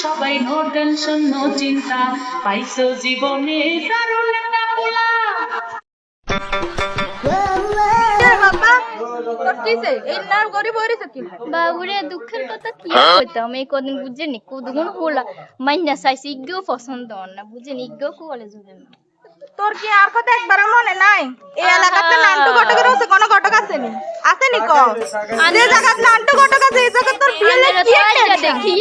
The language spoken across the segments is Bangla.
সবাই নো টেনশন নো চিন্তা পাইছো জীবনে দারুণ একটা পোলা। বাবুরে দুঃখের কথা কি কইতাম এই কদিন বুঝেনি কতগুণ হলা মাইনা চাইছি ইগেও পছন্দ হন না বুঝেনি ইগেও কলেজ বুঝেন তোর কি আর কথা একবারও মনে নাই? এই এলাকাতে নান্টু ঘটকের হচ্ছে কোন ঘটক আসেনি? আসেনি ক? যে জায়গাত নান্টু ঘটক আছে এই জায়গা তোর বিয়ে কি দেখি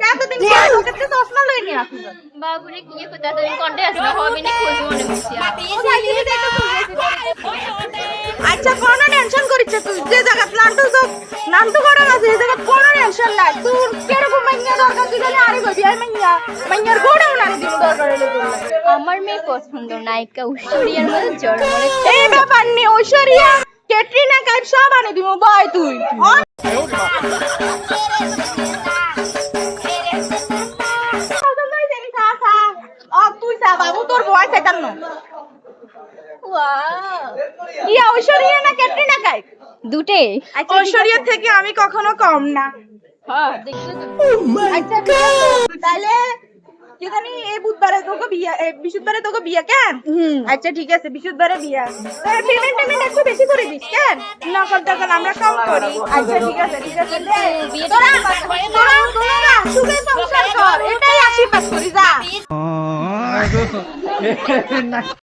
এতদিন কি তোকে চশমা লই নি আসিস? বাবুরে কি কইতা তুমি কন্টে আসবে হবে না খোঁজ মনে হচ্ছে আচ্ছা কোনো টেনশন করিস তুই যে জায়গাত নান্টু ঘটক আছে এই জায়গা কোনো টেনশন নাই তোর কেরকম মাইয়া দরকার তুই খালি আরে কই বিয়ার মাইয়ার গোড়াও না দিন দরকার হলে আমার মেয়ে পছন্দ নায়িকা ঐশ্বরিয়ার মধ্যে জড়মরে এই ব্যাপার নেই ঐশ্বরিয়া ক্যাটরিনা কাইফ সব আনে দিব বয় তুই তুই চা বাবু তোর বয় চাইতাম না ইয়া ঐশ্বরিয়া না ক্যাটরিনা কাইফ দুটে ঐশ্বরিয়া থেকে আমি কখনো কম না হ্যাঁ দেখলে আচ্ছা তাহলে কি জানি এই বুধবারে তোকে বিয়া বৃহস্পতিবারে তোকে বিয়া কেন আচ্ছা ঠিক আছে বৃহস্পতিবারে বিয়া তাহলে পেমেন্ট একটু বেশি করে দিস কেন না করতে গেলে আমরা কম করি আচ্ছা ঠিক আছে তোরা সুখে সংসার কর এটাই আশীর্বাদ করি যা